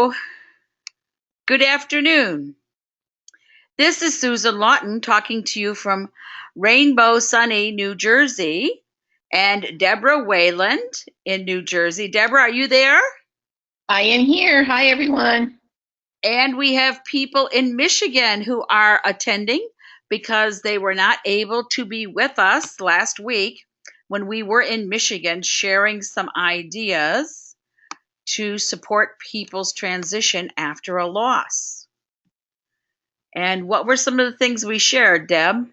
Hello, good afternoon. This is Susan Lawton talking to you from Rainbow Sunny, New Jersey, and Deborah Wayland in New Jersey. Deborah, are you there? I am here. Hi, everyone. And we have people in Michigan who are attending because they were not able to be with us last week when we were in Michigan sharing some ideas to support people's transition after a loss. And what were some of the things we shared, Deb?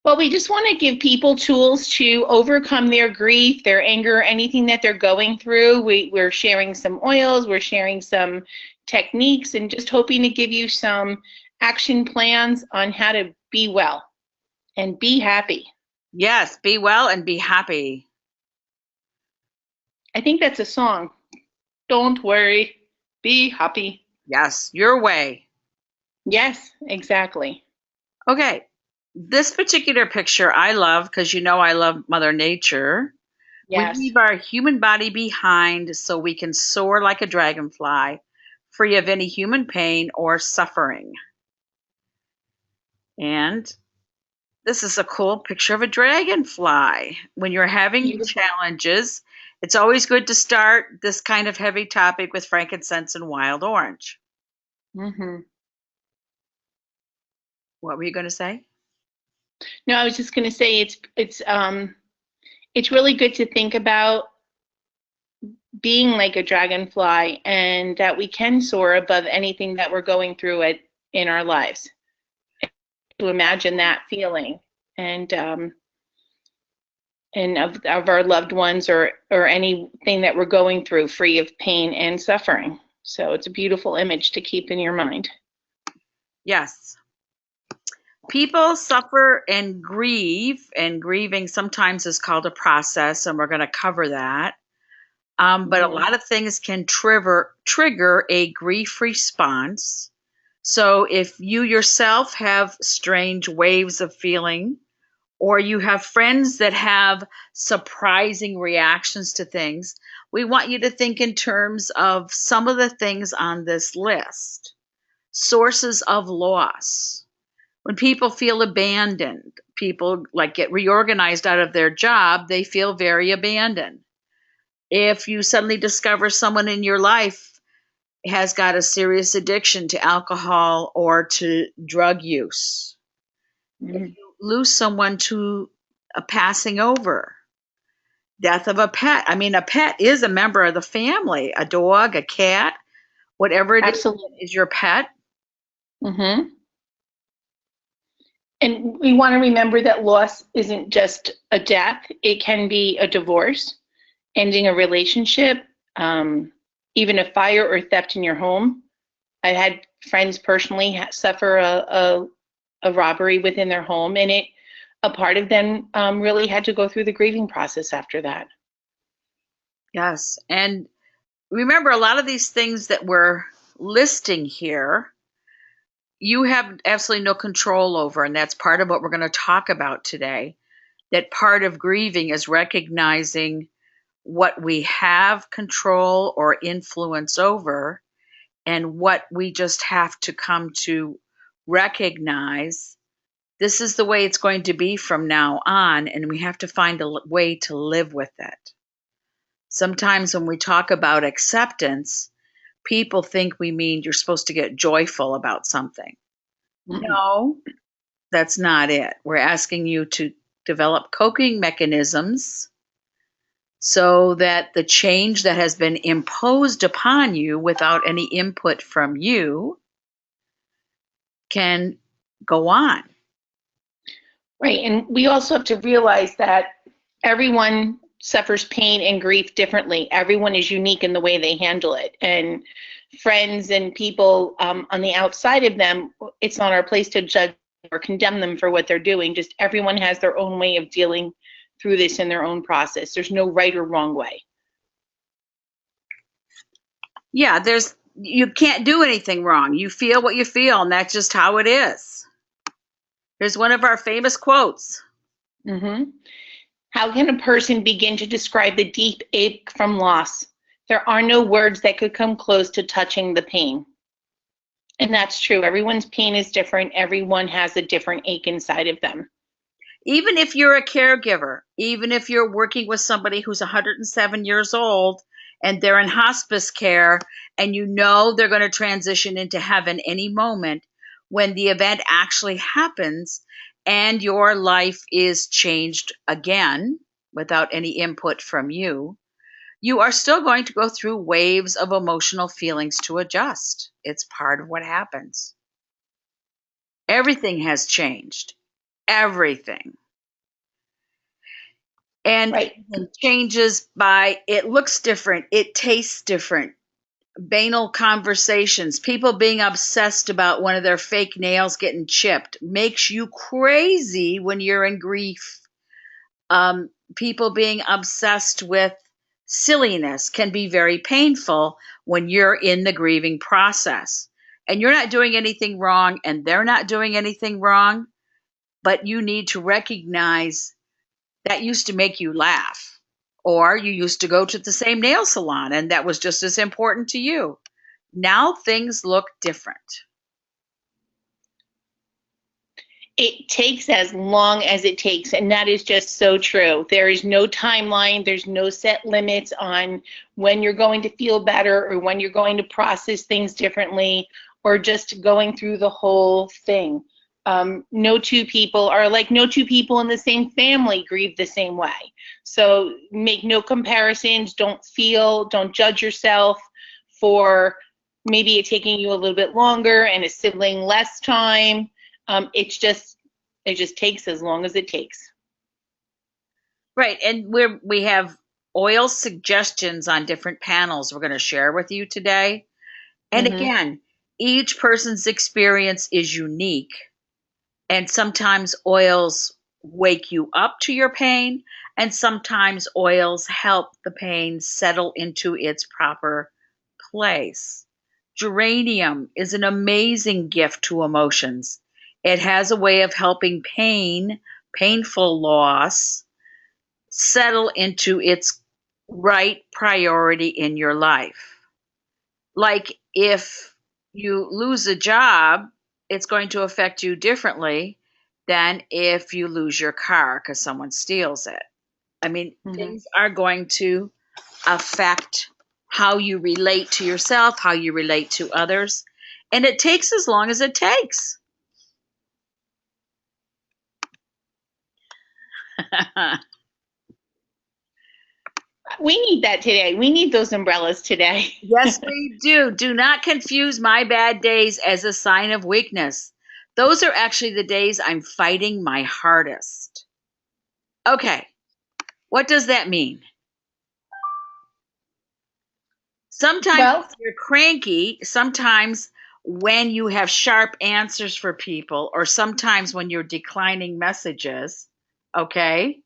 Well, we just want to give people tools to overcome their grief, their anger, anything that they're going through. We're sharing some oils, we're sharing some techniques, and just hoping to give you some action plans on how to be well and be happy. Yes, be well and be happy. I think that's a song. Don't worry, be happy. Yes, your way. Yes, exactly. Okay, this particular picture I love because you know I love Mother Nature. Yes. We leave our human body behind so we can soar like a dragonfly, free of any human pain or suffering. And this is a cool picture of a dragonfly. When you're having Beautiful. challenges, it's always good to start this kind of heavy topic with frankincense and wild orange. Mm-hmm. What were you going to say? No, I was just going to say it's really good to think about being like a dragonfly and that we can soar above anything that we're going through in our lives. To imagine that feeling and of our loved ones or anything that we're going through, free of pain and suffering. So it's a beautiful image to keep in your mind. Yes. People suffer and grieving sometimes is called a process, and we're going to cover that. But a lot of things can trigger a grief response. So if you yourself have strange waves of feeling, or you have friends that have surprising reactions to things, we want you to think in terms of some of the things on this list. Sources of loss. When people feel abandoned, people like get reorganized out of their job, they feel very abandoned. If you suddenly discover someone in your life has got a serious addiction to alcohol or to drug use, if you lose someone to a passing over, death of a pet. I mean, a pet is a member of the family, a dog, a cat, whatever it is your pet. Mm-hmm. And we want to remember that loss isn't just a death. It can be a divorce, ending a relationship, even a fire or theft in your home. I had friends personally suffer a robbery within their home, and a part of them really had to go through the grieving process after that. Yes. And remember, a lot of these things that we're listing here, you have absolutely no control over. And that's part of what we're going to talk about today. That part of grieving is recognizing what we have control or influence over and what we just have to come to recognize. This is the way it's going to be from now on, and we have to find a way to live with it. Sometimes when we talk about acceptance, people think we mean you're supposed to get joyful about something. Mm-hmm. No, that's not it. We're asking you to develop coping mechanisms so that the change that has been imposed upon you without any input from you can go on. Right. And we also have to realize that everyone suffers pain and grief differently. Everyone is unique in the way they handle it. And friends and people on the outside of them, it's not our place to judge or condemn them for what they're doing. Just everyone has their own way of dealing through this in their own process. There's no right or wrong way. Yeah, you can't do anything wrong. You feel what you feel, and that's just how it is. Here's one of our famous quotes. Mm-hmm. How can a person begin to describe the deep ache from loss, There are no words that could come close to touching the pain. And that's true. Everyone's pain is different. Everyone has a different ache inside of them. Even if you're a caregiver, even if you're working with somebody who's 107 years old and they're in hospice care and you know they're going to transition into heaven any moment, when the event actually happens and your life is changed again without any input from you, you are still going to go through waves of emotional feelings to adjust. It's part of what happens. Everything has changed. Everything. And Right. it changes by, it looks different, it tastes different. Banal conversations, people being obsessed about one of their fake nails getting chipped makes you crazy when you're in grief. People being obsessed with silliness can be very painful when you're in the grieving process. And you're not doing anything wrong, and they're not doing anything wrong, but you need to recognize that used to make you laugh, or you used to go to the same nail salon and that was just as important to you. Now things look different. It takes as long as it takes, and that is just so true. There is no timeline. There's no set limits on when you're going to feel better or when you're going to process things differently or just going through the whole thing. No two people are like, no two people in the same family grieve the same way. So make no comparisons. Don't judge yourself for maybe it taking you a little bit longer and a sibling less time. It just takes as long as it takes. Right. And we have oil suggestions on different panels we're going to share with you today. And again, each person's experience is unique. And sometimes oils wake you up to your pain, and sometimes oils help the pain settle into its proper place. Geranium is an amazing gift to emotions. It has a way of helping painful loss, settle into its right priority in your life. Like if you lose a job, it's going to affect you differently than if you lose your car because someone steals it. I mean, things are going to affect how you relate to yourself, how you relate to others, and it takes as long as it takes. We need that today. We need those umbrellas today. Yes, we do. Do not confuse my bad days as a sign of weakness. Those are actually the days I'm fighting my hardest. Okay, what does that mean? Sometimes you're cranky, sometimes when you have sharp answers for people, or sometimes when you're declining messages, okay?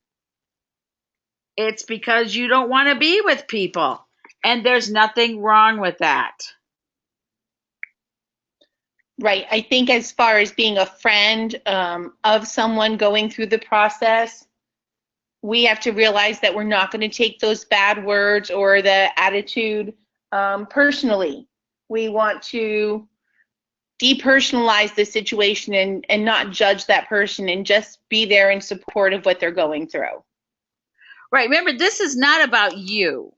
It's because you don't want to be with people, and there's nothing wrong with that. Right. I think as far as being a friend of someone going through the process, we have to realize that we're not going to take those bad words or the attitude personally. We want to depersonalize the situation and not judge that person and just be there in support of what they're going through. Right. Remember, this is not about you.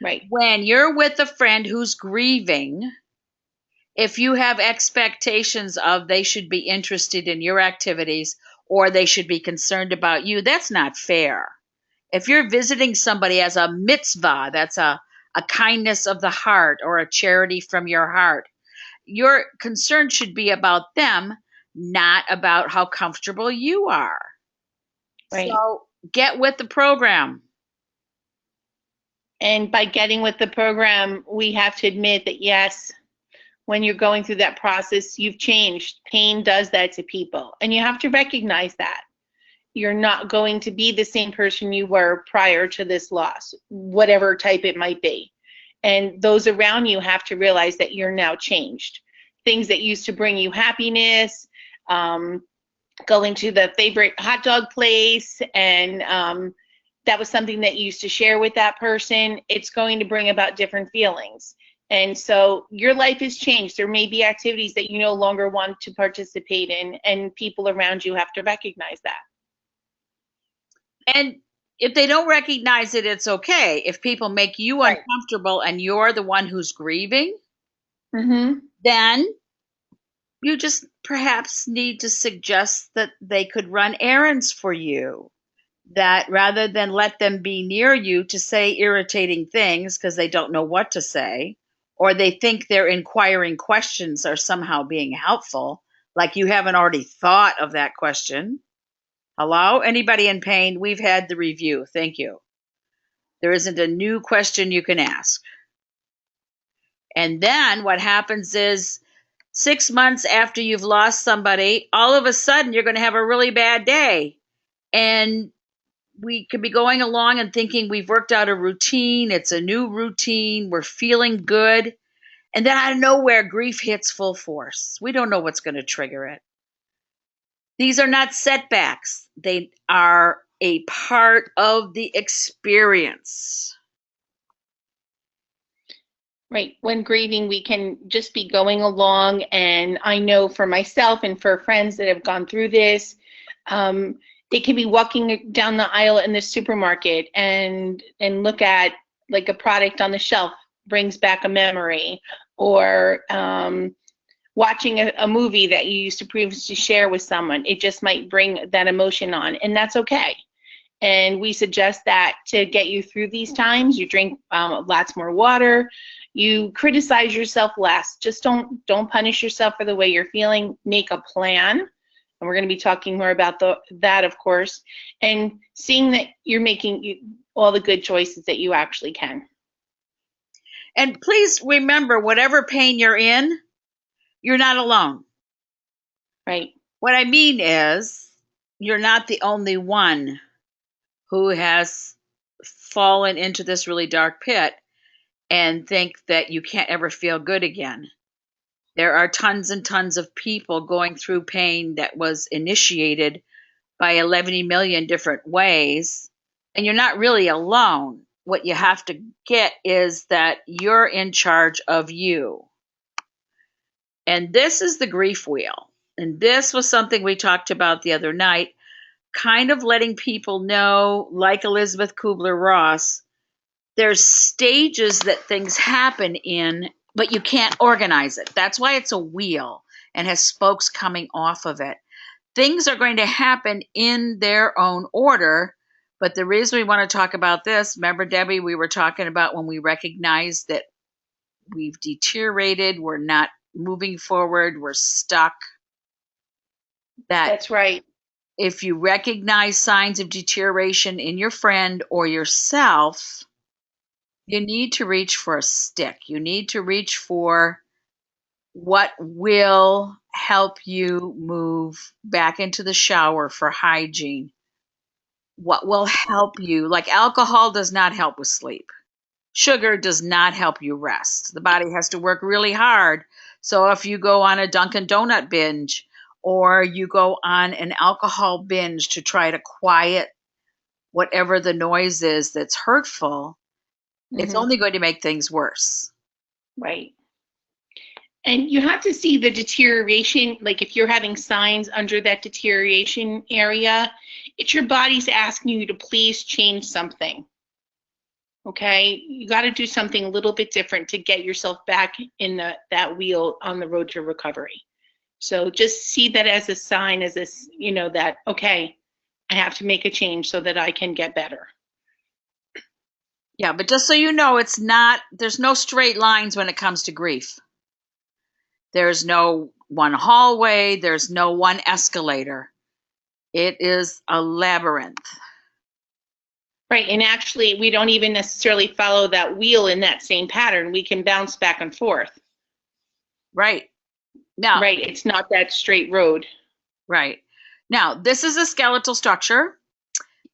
Right. When you're with a friend who's grieving, if you have expectations of they should be interested in your activities or they should be concerned about you, that's not fair. If you're visiting somebody as a mitzvah, that's a kindness of the heart or a charity from your heart, your concern should be about them, not about how comfortable you are. Right. So get with the program. And by getting with the program, we have to admit that, yes, when you're going through that process, you've changed. Pain does that to people. And you have to recognize that. You're not going to be the same person you were prior to this loss, whatever type it might be. And those around you have to realize that you're now changed. Things that used to bring you happiness, going to the favorite hot dog place and that was something that you used to share with that person, it's going to bring about different feelings. And so your life has changed. There may be activities that you no longer want to participate in, and people around you have to recognize that. And if they don't recognize it, it's okay. If people make you Right. uncomfortable and you're the one who's grieving, Mm-hmm. then you just perhaps need to suggest that they could run errands for you. That rather than let them be near you to say irritating things because they don't know what to say, or they think their inquiring questions are somehow being helpful, like you haven't already thought of that question. Hello? Anybody in pain? We've had the review. Thank you. There isn't a new question you can ask. And then what happens is 6 months after you've lost somebody, all of a sudden you're going to have a really bad day. And we could be going along and thinking we've worked out a routine. It's a new routine. We're feeling good. And then out of nowhere, grief hits full force. We don't know what's going to trigger it. These are not setbacks. They are a part of the experience. Right. When grieving, we can just be going along. And I know for myself and for friends that have gone through this, they can be walking down the aisle in the supermarket and look at like a product on the shelf brings back a memory, or watching a movie that you used to previously share with someone. It just might bring that emotion on, and that's okay. And we suggest that to get you through these times, you drink lots more water, you criticize yourself less. Just don't punish yourself for the way you're feeling. Make a plan. And we're going to be talking more about that, of course, and seeing that you're making all the good choices that you actually can. And please remember, whatever pain you're in, you're not alone. Right. What I mean is, you're not the only one who has fallen into this really dark pit and think that you can't ever feel good again. There are tons and tons of people going through pain that was initiated by 11 million different ways, and you're not really alone. What you have to get is that you're in charge of you. And this is the grief wheel. And this was something we talked about the other night, kind of letting people know, like Elizabeth Kubler-Ross, there's stages that things happen in, but you can't organize it. That's why it's a wheel and has spokes coming off of it. Things are going to happen in their own order, but the reason we want to talk about this, remember, Debbie, we were talking about when we recognize that we've deteriorated, we're not moving forward, we're stuck. That's right. If you recognize signs of deterioration in your friend or yourself, you need to reach for a stick. You need to reach for what will help you move back into the shower for hygiene. What will help you, like alcohol does not help with sleep. Sugar does not help you rest. The body has to work really hard. So if you go on a Dunkin' Donut binge, or you go on an alcohol binge to try to quiet whatever the noise is that's hurtful, it's only going to make things worse. Right. And you have to see the deterioration, like if you're having signs under that deterioration area, it's your body's asking you to please change something. Okay? You got to do something a little bit different to get yourself back in that wheel on the road to recovery. So just see that as a sign, as this, that, okay, I have to make a change so that I can get better. Yeah, but just so you know, there's no straight lines when it comes to grief. There's no one hallway, there's no one escalator. It is a labyrinth. Right, and actually, we don't even necessarily follow that wheel in that same pattern. We can bounce back and forth. Right. Now, right, it's not that straight road. Right. Now, this is a skeletal structure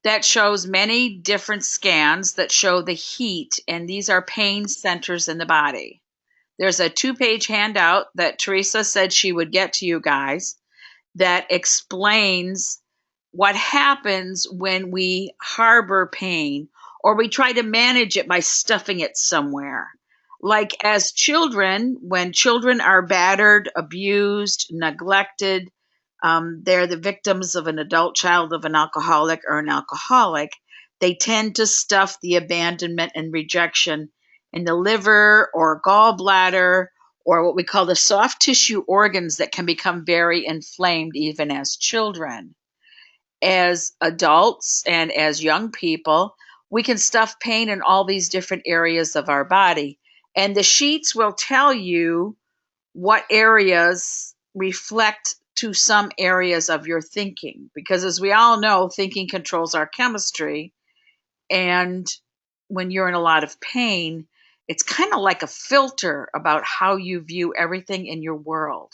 that shows many different scans that show the heat, and these are pain centers in the body. There's a 2-page handout that Teresa said she would get to you guys that explains what happens when we harbor pain or we try to manage it by stuffing it somewhere. Like as children, when children are battered, abused, neglected, they're the victims of an adult child of an alcoholic or an alcoholic. They tend to stuff the abandonment and rejection in the liver or gallbladder or what we call the soft tissue organs that can become very inflamed even as children. As adults and as young people, we can stuff pain in all these different areas of our body. And the sheets will tell you what areas reflect to some areas of your thinking. Because as we all know, thinking controls our chemistry. And when you're in a lot of pain, it's kind of like a filter about how you view everything in your world.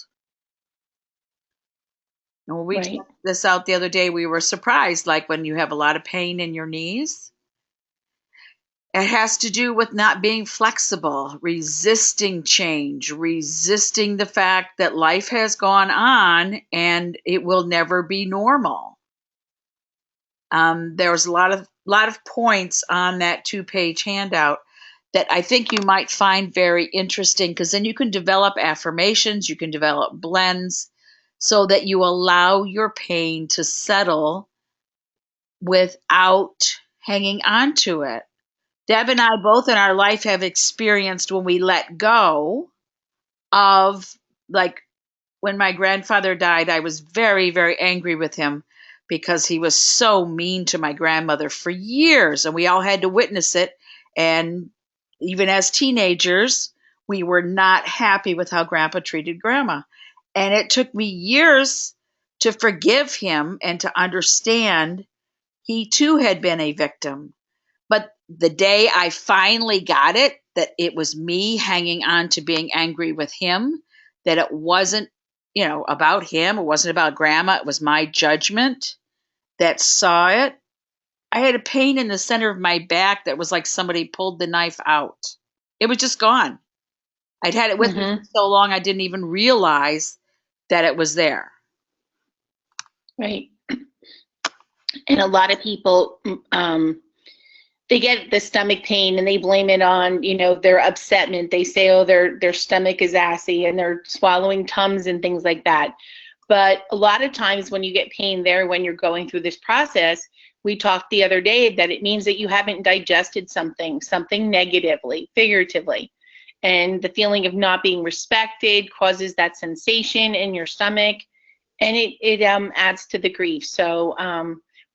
And when we Right. checked this out the other day, we were surprised, like when you have a lot of pain in your knees. It has to do with not being flexible, resisting change, resisting the fact that life has gone on and it will never be normal. There's a lot of points on that 2-page handout that I think you might find very interesting, because then you can develop affirmations, you can develop blends so that you allow your pain to settle without hanging on to it. Deb and I both in our life have experienced when we let go of, like when my grandfather died, I was very, very angry with him because he was so mean to my grandmother for years, and we all had to witness it. And even as teenagers, we were not happy with how Grandpa treated Grandma. And it took me years to forgive him and to understand he too had been a victim. But the day I finally got it, that it was me hanging on to being angry with him, that it wasn't, about him, it wasn't about Grandma, it was my judgment that saw it. I had a pain in the center of my back that was like somebody pulled the knife out. It was just gone. I'd had it with me for so long I didn't even realize that it was there. Right. And a lot of people, they get the stomach pain and they blame it on, their upsetment. They say, oh, their stomach is assy and they're swallowing Tums and things like that. But a lot of times when you get pain there, when you're going through this process, we talked the other day that it means that you haven't digested something negatively, figuratively. And the feeling of not being respected causes that sensation in your stomach, and it adds to the grief. So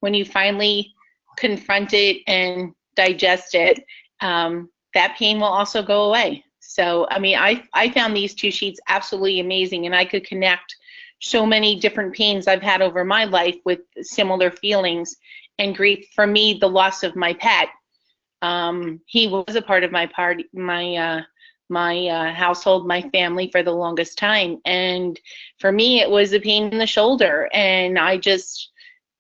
when you finally confront it and digest it, that pain will also go away. So, I mean, I found these 2 sheets absolutely amazing, and I could connect so many different pains I've had over my life with similar feelings and grief. For me, the loss of my pet, he was a part of my household, my family for the longest time. And for me, it was a pain in the shoulder, and I just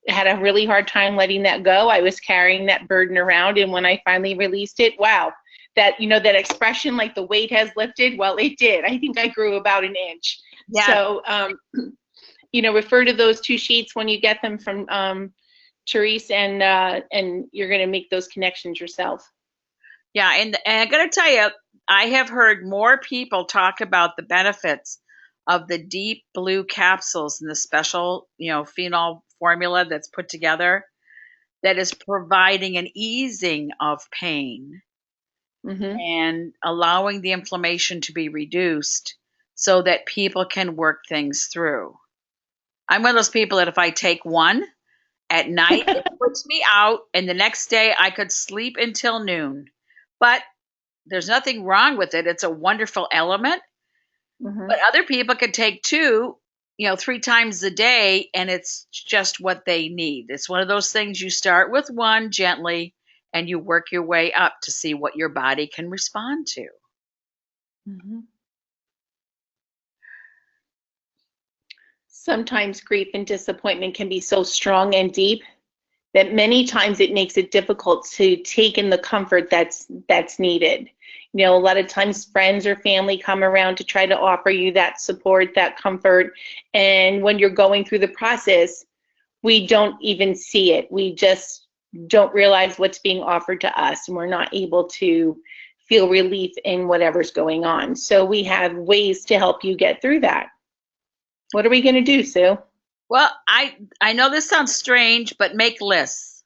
had a really hard time letting that go. I was carrying that burden around, and when I finally released it, wow, that that expression, like the weight has lifted. Well, it did. I think I grew about an inch. Yeah. So refer to those 2 sheets when you get them from Therese, and you're going to make those connections yourself. Yeah, and I got to tell you, I have heard more people talk about the benefits of the deep blue capsules and the special, phenol formula that's put together that is providing an easing of pain and allowing the inflammation to be reduced so that people can work things through. I'm one of those people that if I take one at night, it puts me out, and the next day I could sleep until noon. But there's nothing wrong with it. It's a wonderful element. But other people could take 2, 3 times a day, and it's just what they need. It's one of those things you start with 1 gently, and you work your way up to see what your body can respond to. Sometimes grief and disappointment can be so strong and deep that many times it makes it difficult to take in the comfort that's needed. A lot of times friends or family come around to try to offer you that support, that comfort. And when you're going through the process, we don't even see it. We just don't realize what's being offered to us, and we're not able to feel relief in whatever's going on. So we have ways to help you get through that. What are we going to do, Sue? Well, I know this sounds strange, but make lists.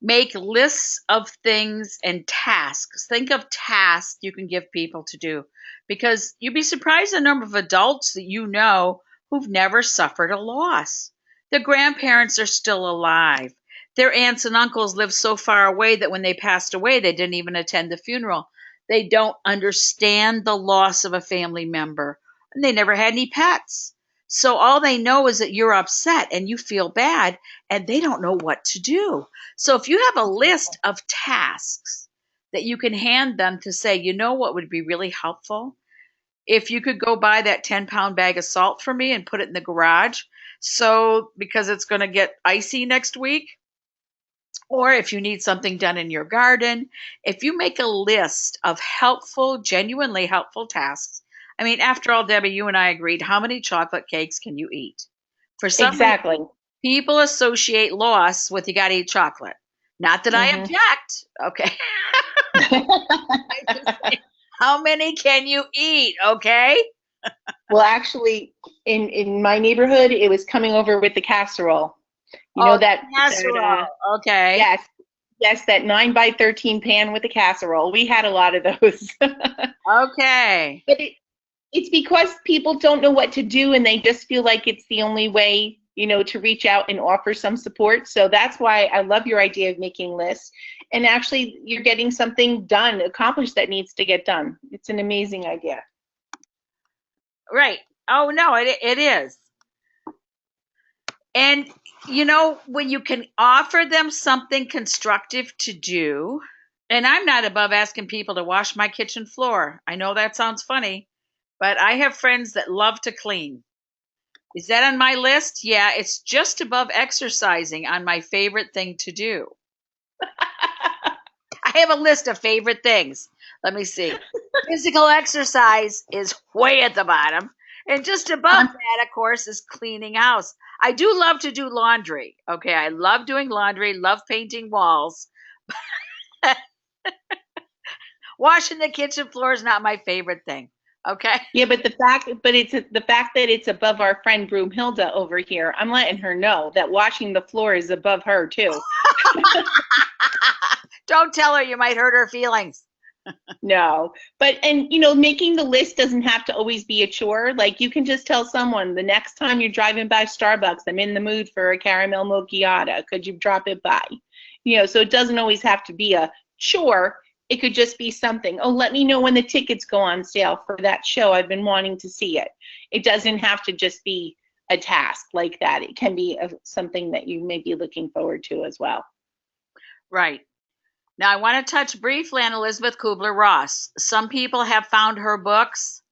Make lists of things and tasks. Think of tasks you can give people to do, because you'd be surprised the number of adults that you know who've never suffered a loss. Their grandparents are still alive. Their aunts and uncles live so far away that when they passed away, they didn't even attend the funeral. They don't understand the loss of a family member, and they never had any pets. So all they know is that you're upset and you feel bad, and they don't know what to do. So if you have a list of tasks that you can hand them to say, you know what would be really helpful? If you could go buy that 10-pound bag of salt for me and put it in the garage, so because it's going to get icy next week, or if you need something done in your garden, if you make a list of helpful, genuinely helpful tasks. I mean, after all, Debbie, you and I agreed, how many chocolate cakes can you eat? For some reason, Exactly. people associate loss with you got to eat chocolate. Not that I object, okay? I just say, how many can you eat, okay? Well, actually, in my neighborhood, it was coming over with the casserole. You know that casserole, okay. yes, that 9 by 13 pan with the casserole. We had a lot of those. Okay. But it's because people don't know what to do, and they just feel like it's the only way, to reach out and offer some support. So that's why I love your idea of making lists. And actually, you're getting something done, accomplished that needs to get done. It's an amazing idea. Right. Oh, no, it is. And, when you can offer them something constructive to do, and I'm not above asking people to wash my kitchen floor. I know that sounds funny, but I have friends that love to clean. Is that on my list? Yeah, it's just above exercising on my favorite thing to do. I have a list of favorite things. Let me see. Physical exercise is way at the bottom. And just above that, of course, is cleaning house. I do love to do laundry. Okay, I love doing laundry, love painting walls. Washing the kitchen floor is not my favorite thing. Okay. Yeah, but the fact that it's above our friend Broomhilda over here, I'm letting her know that washing the floor is above her too. Don't tell her, you might hurt her feelings. No, but making the list doesn't have to always be a chore. Like, you can just tell someone, the next time you're driving by Starbucks, I'm in the mood for a caramel macchiato. Could you drop it by? So it doesn't always have to be a chore. It could just be something. Oh, let me know when the tickets go on sale for that show. I've been wanting to see it. It doesn't have to just be a task like that. It can be something that you may be looking forward to as well. Right. Now, I want to touch briefly on Elizabeth Kubler-Ross. Some people have found her books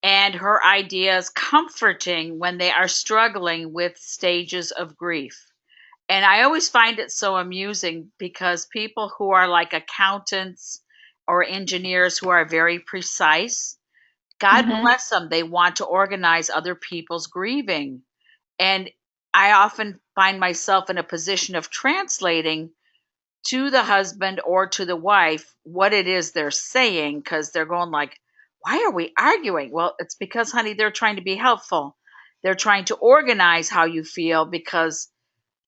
and her ideas comforting when they are struggling with stages of grief. And I always find it so amusing because people who are like accountants or engineers who are very precise, God bless them, they want to organize other people's grieving. And I often find myself in a position of translating to the husband or to the wife what it is they're saying, because they're going like, why are we arguing? Well, it's because, honey, they're trying to be helpful. They're trying to organize how you feel, because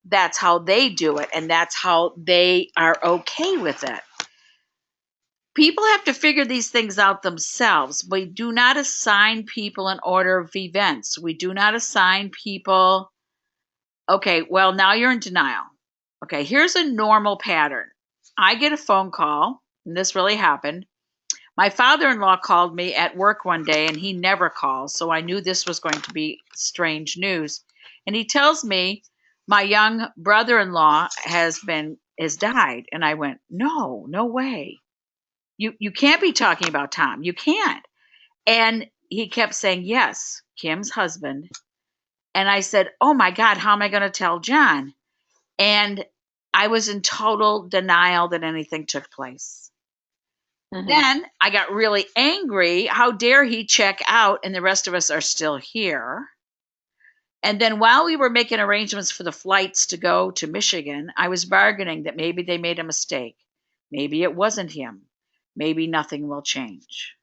that's how they do it, and that's how they are okay with it. People have to figure these things out themselves. We do not assign people an order of events. We do not assign people, okay, well, now you're in denial. Okay, here's a normal pattern. I get a phone call, and this really happened. My father-in-law called me at work one day, and he never calls, so I knew this was going to be strange news. And he tells me my young brother-in-law has died. And I went, no way. You can't be talking about Tom. You can't. And he kept saying, yes, Kim's husband. And I said, oh my God, how am I going to tell John? And I was in total denial that anything took place. Then I got really angry. How dare he check out and the rest of us are still here? And then while we were making arrangements for the flights to go to Michigan, I was bargaining that maybe they made a mistake. Maybe it wasn't him. Maybe nothing will change.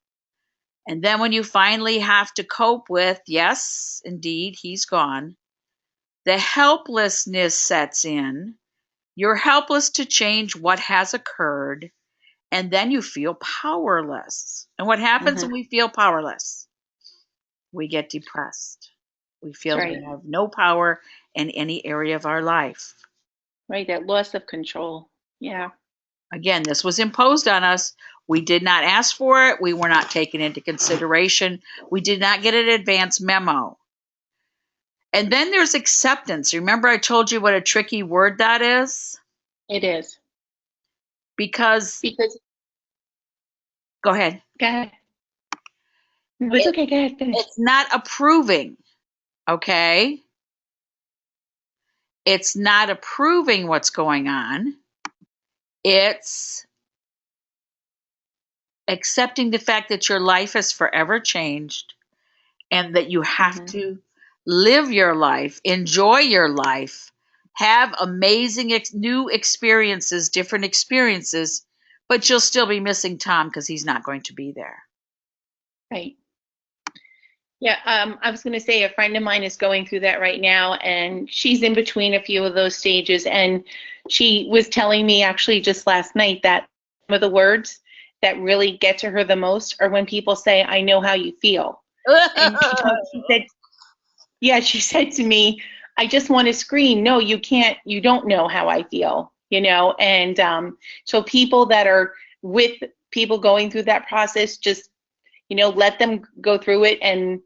And then when you finally have to cope with, yes, indeed, he's gone, the helplessness sets in. You're helpless to change what has occurred, and then you feel powerless. And what happens Mm-hmm. when we feel powerless? We get depressed. We feel Right. we have no power in any area of our life. Right. That loss of control. Yeah. Again, this was imposed on us. We did not ask for it. We were not taken into consideration. We did not get an advance memo. And then there's acceptance. Remember, I told you what a tricky word that is? It is. Because, Because, go ahead. go ahead. No, it's okay. Go ahead. Finish. It's not approving, okay? It's not approving what's going on. It's accepting the fact that your life has forever changed and that you have to live your life, enjoy your life, have amazing new experiences, different experiences, but you'll still be missing Tom because he's not going to be there. Right. Yeah, I was going to say a friend of mine is going through that right now, and she's in between a few of those stages. And she was telling me actually just last night that some of the words that really get to her the most are when people say, "I know how you feel." And she said, "Yeah," she said to me, "I just want to scream. No, you can't. You don't know how I feel." And so people that are with people going through that process, just let them go through it and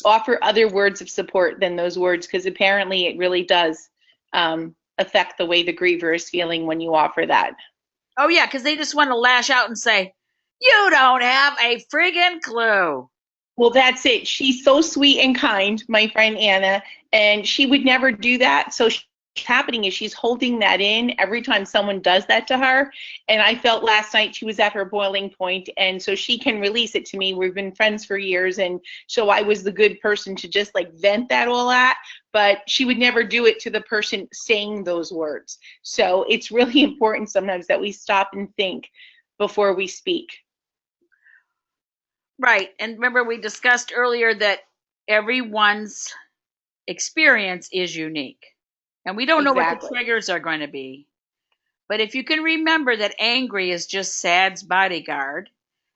offer other words of support than those words, because apparently it really does affect the way the griever is feeling when you offer that. Oh, yeah, because they just want to lash out and say, "You don't have a friggin' clue." Well, that's it. She's so sweet and kind, my friend Anna, and she would never do that. So what's happening is she's holding that in every time someone does that to her. And I felt last night she was at her boiling point, and so she can release it to me. We've been friends for years, and so I was the good person to just like vent that all at, but she would never do it to the person saying those words. So it's really important sometimes that we stop and think before we speak. Right. And remember, we discussed earlier that everyone's experience is unique. And we don't know what the Exactly. triggers are going to be. But if you can remember that angry is just sad's bodyguard,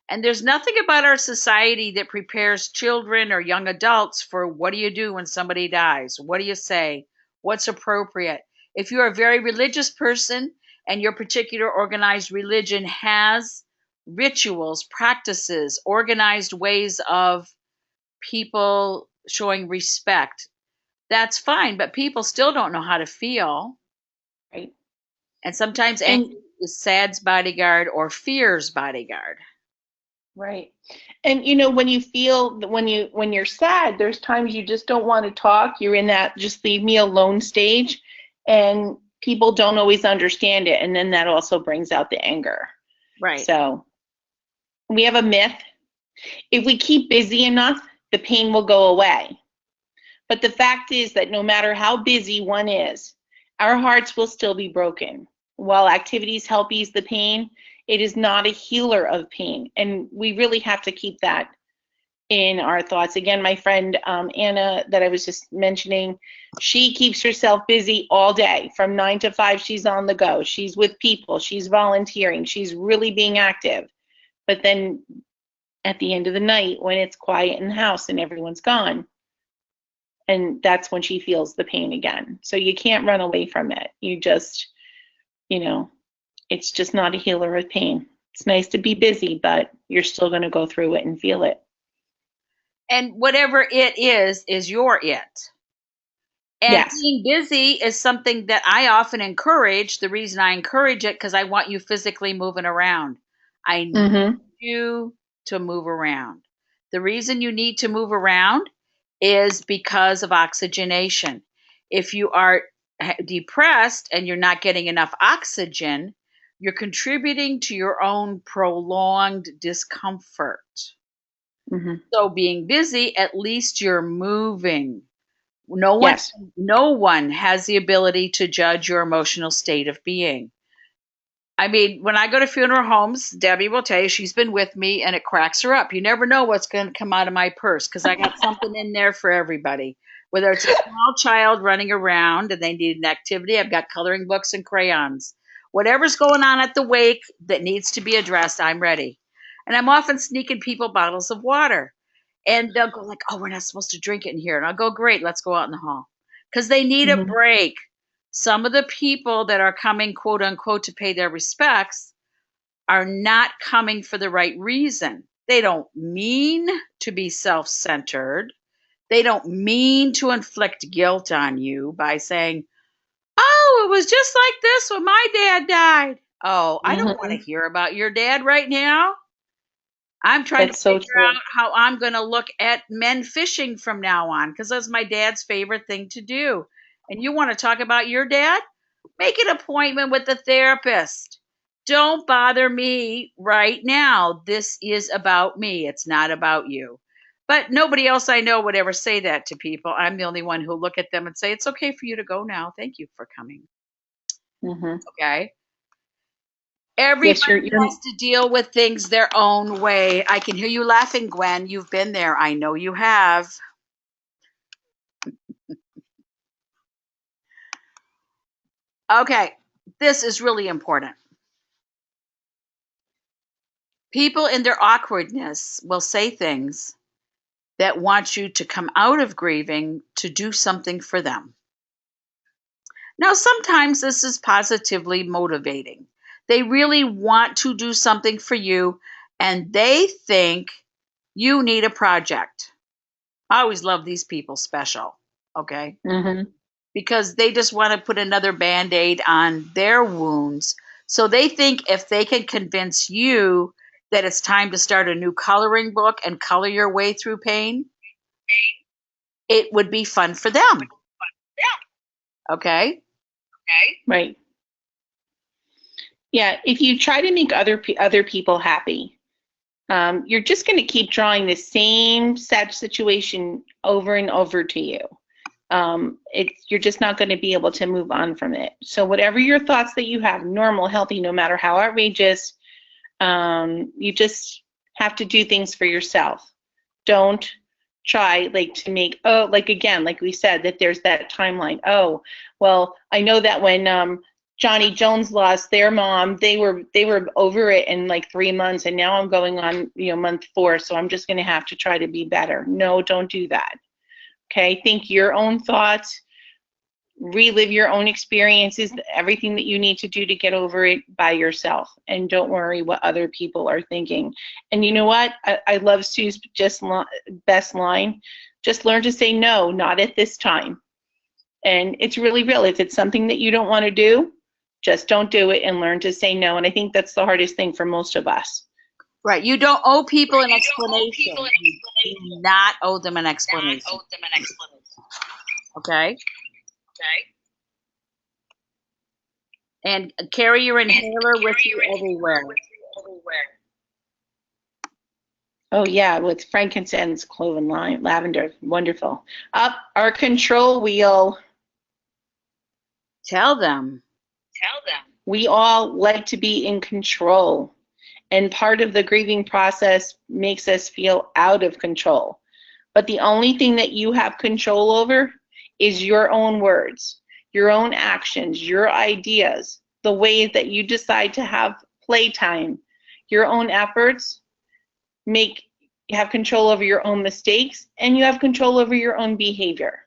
and there's nothing about our society that prepares children or young adults for what do you do when somebody dies? What do you say? What's appropriate? If you're a very religious person and your particular organized religion has rituals, practices, organized ways of people showing respect, that's fine, but people still don't know how to feel. Right. And sometimes And anger is sad's bodyguard or fear's bodyguard. right. And when you feel when you're sad, there's times you just don't want to talk. You're in that just leave me alone stage, and people don't always understand it, and then that also brings out the anger. Right. So we have a myth. If we keep busy enough, the pain will go away. But the fact is that no matter how busy one is, our hearts will still be broken. While activities help ease the pain, it is not a healer of pain. And we really have to keep that in our thoughts. Again, my friend Anna that I was just mentioning, she keeps herself busy all day. From 9 to 5, she's on the go. She's with people. She's volunteering. She's really being active. But then at the end of the night, when it's quiet in the house and everyone's gone, and that's when she feels the pain again. So you can't run away from it. You just, it's just not a healer of pain. It's nice to be busy, but you're still going to go through it and feel it. And whatever it is your it. And Yes. being busy is something that I often encourage. The reason I encourage it, because I want you physically moving around. I need you to move around. The reason you need to move around is because of oxygenation. If you are depressed and you're not getting enough oxygen, you're contributing to your own prolonged discomfort. So being busy, at least you're moving. No one, Yes. no one has the ability to judge your emotional state of being. I mean, when I go to funeral homes, Debbie will tell you she's been with me and it cracks her up. You never know what's going to come out of my purse because I got something in there for everybody. Whether it's a small child running around and they need an activity, I've got coloring books and crayons. Whatever's going on at the wake that needs to be addressed, I'm ready. And I'm often sneaking people bottles of water. And they'll go like, "Oh, we're not supposed to drink it in here." And I'll go, "Great, let's go out in the hall." Because they need a Mhm. break. Some of the people that are coming, quote unquote, to pay their respects are not coming for the right reason. They don't mean to be self centered. They don't mean to inflict guilt on you by saying, "Oh, it was just like this when my dad died." Oh, I don't want to Mhm. hear about your dad right now. I'm trying to That's so figure true. out how I'm going to look at men fishing from now on because that's my dad's favorite thing to do. And you want to talk about your dad? Make an appointment with the therapist. Don't bother me right now. This is about me. It's not about you. But nobody else I know would ever say that to people. I'm the only one who look at them and say, "It's okay for you to go now. Thank you for coming." Mhm. Okay. Yes, you're Everybody you're has to deal with things their own way. I can hear you laughing, Gwen. You've been there. I know you have. Okay, this is really important. People in their awkwardness will say things that want you to come out of grieving to do something for them. Now, sometimes this is positively motivating. They really want to do something for you and they think you need a project. I always love these people special. Okay. Mhm. Because they just want to put another band aid on their wounds. So they think if they can convince you that it's time to start a new coloring book and color your way through pain, it would be fun for them. Okay. Right. Yeah, if you try to make other people happy, you're just going to keep drawing the same sad situation over and over to you. You're just not going to be able to move on from it. So whatever your thoughts that you have, normal, healthy, no matter how outrageous, you just have to do things for yourself. Don't try like to make, oh, like again, like we said, that there's that timeline. Oh, well, I know that when Johnny Jones lost their mom, they were over it in like 3 months, and now I'm going on, month 4, so I'm just going to have to try to be better. No, don't do that. Okay, think your own thoughts, relive your own experiences, everything that you need to do to get over it by yourself, and don't worry what other people are thinking. And you know what? I love Sue's best line. Just learn to say no, not at this time. And it's really real. If it's something that you don't want to do, just don't do it and learn to say no. And I think that's the hardest thing for most of us. Right. You don't owe people an explanation. You do not owe them an explanation. Okay. And carry your inhaler with you everywhere. Oh yeah, with frankincense, clove, and lime, lavender. Wonderful. Up our control wheel. Tell them. We all like to be in control, and part of the grieving process makes us feel out of control. But the only thing that you have control over is your own words, your own actions, your ideas, the way that you decide to have playtime, your own efforts. You have control over your own mistakes, and you have control over your own behavior.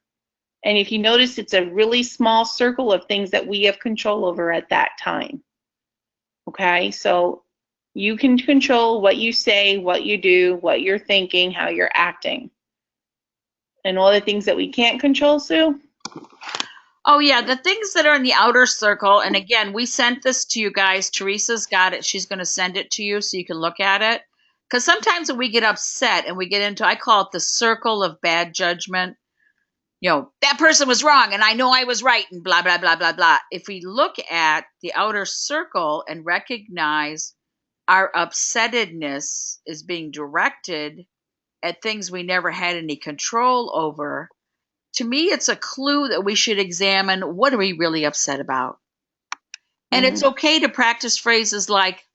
And if you notice, it's a really small circle of things that we have control over at that time. Okay, so you can control what you say, what you do, what you're thinking, how you're acting. And all the things that we can't control, Sue? Oh, yeah. The things that are in the outer circle. And again, we sent this to you guys. Teresa's got it. She's going to send it to you so you can look at it. Because sometimes when we get upset and we get into, I call it the circle of bad judgment. That person was wrong and I know I was right and blah, blah, blah, blah, blah. If we look at the outer circle and recognize our upsettedness is being directed at things we never had any control over, to me, it's a clue that we should examine what are we really upset about. And it's okay to practice phrases like,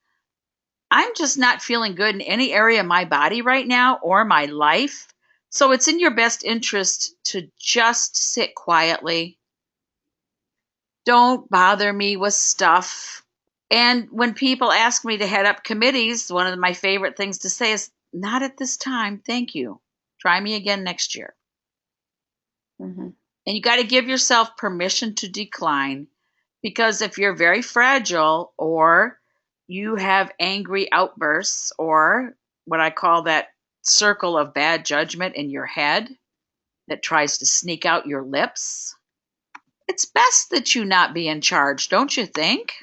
I'm just not feeling good in any area of my body right now or my life. So it's in your best interest to just sit quietly. Don't bother me with stuff. And when people ask me to head up committees, one of my favorite things to say is, not at this time, thank you. Try me again next year. And you got to give yourself permission to decline, because if you're very fragile or you have angry outbursts or what I call that circle of bad judgment in your head that tries to sneak out your lips, it's best that you not be in charge, don't you think?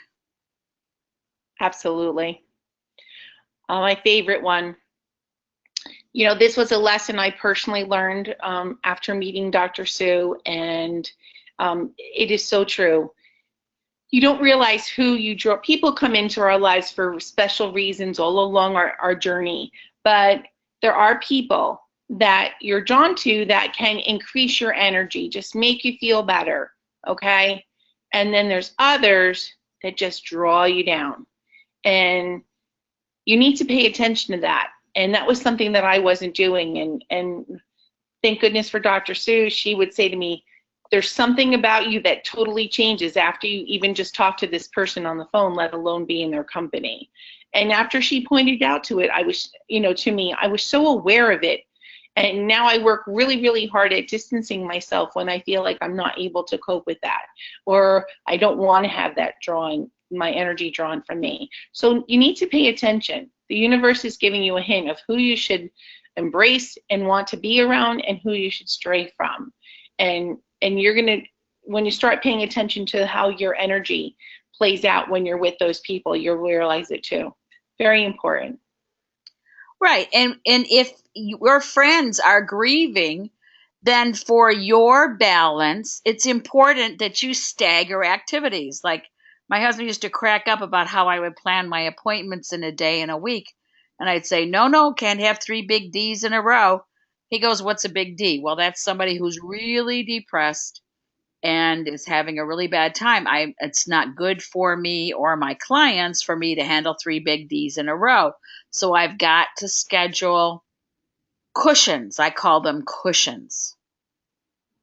Absolutely. My favorite one. You know, this was a lesson I personally learned after meeting Dr. Sue, and it is so true. You don't realize who you draw. People come into our lives for special reasons all along our journey, but there are people that you're drawn to that can increase your energy, just make you feel better, okay? And then there's others that just draw you down, and you need to pay attention to that. And that was something that I wasn't doing, and thank goodness for Dr. Sue. She would say to me, there's something about you that totally changes after you even just talk to this person on the phone, let alone be in their company. And after she pointed out to it, I was, to me, I was so aware of it. And now I work really, really hard at distancing myself when I feel like I'm not able to cope with that, or I don't want to have that my energy drawn from me. So you need to pay attention. The universe is giving you a hint of who you should embrace and want to be around and who you should stray from. And you're going to, when you start paying attention to how your energy plays out when you're with those people, you'll realize it too. Very important. Right. And if your friends are grieving, then for your balance, it's important that you stagger activities. Like my husband used to crack up about how I would plan my appointments in a day and a week. And I'd say, no, can't have 3 big D's in a row. He goes, what's a big D? Well, that's somebody who's really depressed and is having a really bad time. It's not good for me or my clients for me to handle 3 big D's in a row. So I've got to schedule cushions. I call them cushions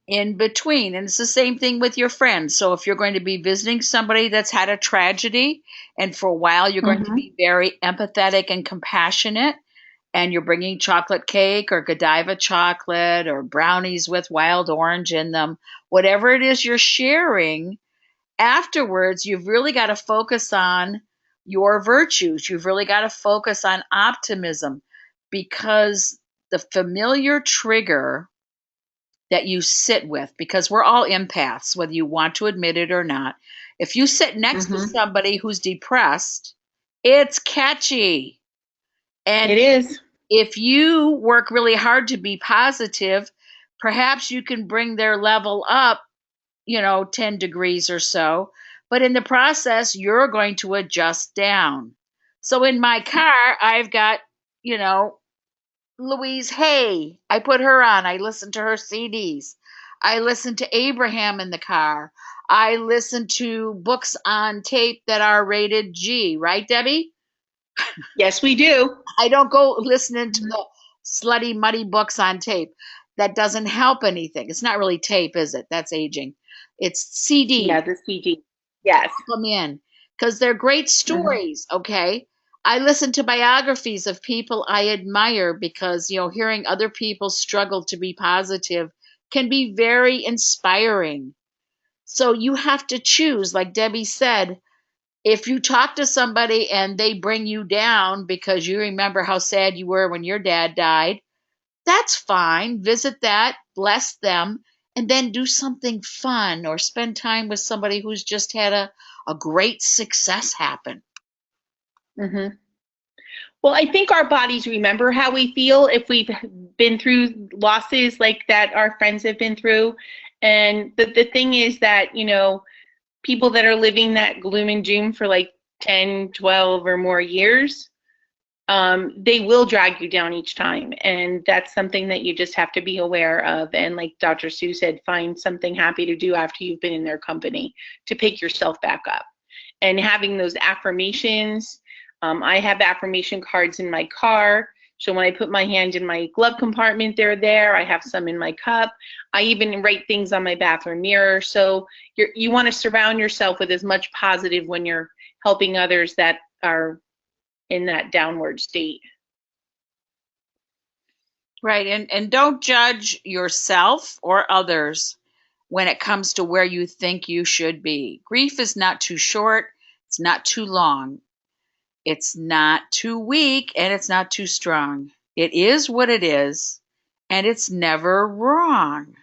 in between. And it's the same thing with your friends. So if you're going to be visiting somebody that's had a tragedy, and for a while you're going to be very empathetic and compassionate, and you're bringing chocolate cake or Godiva chocolate or brownies with wild orange in them, whatever it is you're sharing, afterwards, you've really got to focus on your virtues. You've really got to focus on optimism, because the familiar trigger that you sit with, because we're all empaths, whether you want to admit it or not. If you sit next to somebody who's depressed, it's catchy. And it is. If you work really hard to be positive, perhaps you can bring their level up, 10 degrees or so. But in the process, you're going to adjust down. So in my car, I've got, Louise Hay. I put her on. I listen to her CDs. I listen to Abraham in the car. I listen to books on tape that are rated G. Right, Debbie? Yes, we do. I don't go listening to the slutty, muddy books on tape. That doesn't help anything. It's not really tape, is it? That's aging. It's CD. Yeah, the CD. Yes. Come in, because they're great stories, okay? I listen to biographies of people I admire, because, hearing other people struggle to be positive can be very inspiring. So you have to choose, like Debbie said. If you talk to somebody and they bring you down because you remember how sad you were when your dad died, that's fine. Visit that, bless them, and then do something fun or spend time with somebody who's just had a great success happen. Well, I think our bodies remember how we feel if we've been through losses like that our friends have been through. And the thing is that, people that are living that gloom and doom for like 10, 12 or more years, they will drag you down each time. And that's something that you just have to be aware of. And like Dr. Sue said, find something happy to do after you've been in their company to pick yourself back up. And having those affirmations, I have affirmation cards in my car. So when I put my hand in my glove compartment, they're there. I have some in my cup. I even write things on my bathroom mirror. So you want to surround yourself with as much positive when you're helping others that are in that downward state. Right. And don't judge yourself or others when it comes to where you think you should be. Grief is not too short. It's not too long. It's not too weak, and it's not too strong. It is what it is, and it's never wrong.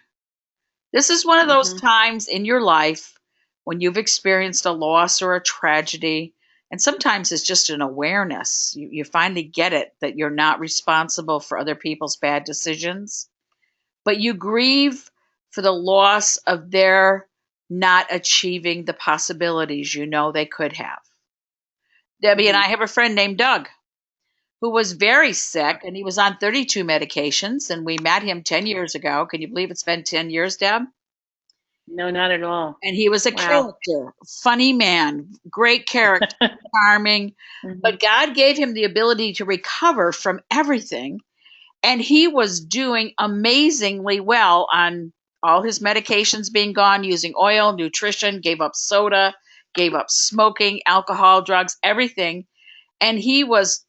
This is one of those times in your life when you've experienced a loss or a tragedy, and sometimes it's just an awareness. You finally get it that you're not responsible for other people's bad decisions, but you grieve for the loss of their not achieving the possibilities you know they could have. Debbie and I have a friend named Doug who was very sick, and he was on 32 medications, and we met him 10 years ago. Can you believe it's been 10 years, Deb? No, not at all. And he was a character, funny man, great character, charming. But God gave him the ability to recover from everything, and he was doing amazingly well on all his medications being gone, using oil, nutrition, gave up soda, gave up smoking, alcohol, drugs, everything. And he was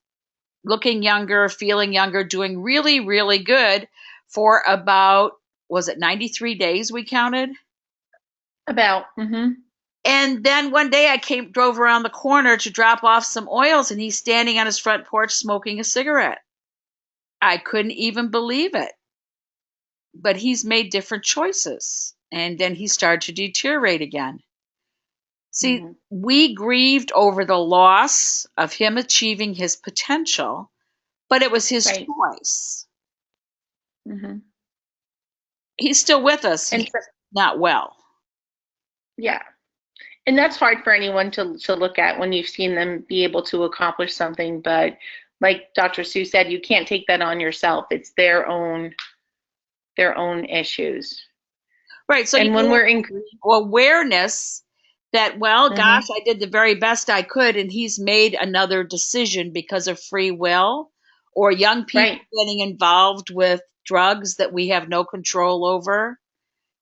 looking younger, feeling younger, doing really, really good for about, was it 93 days we counted? About. And then one day I drove around the corner to drop off some oils, and he's standing on his front porch smoking a cigarette. I couldn't even believe it. But he's made different choices. And then he started to deteriorate again. See, we grieved over the loss of him achieving his potential, but it was his choice. He's still with us. He's not well. Yeah. And that's hard for anyone to look at when you've seen them be able to accomplish something. But like Dr. Sue said, you can't take that on yourself. It's their own issues. Right. So and when we're in awareness that, well, gosh, I did the very best I could, and he's made another decision because of free will, or young people getting involved with drugs that we have no control over,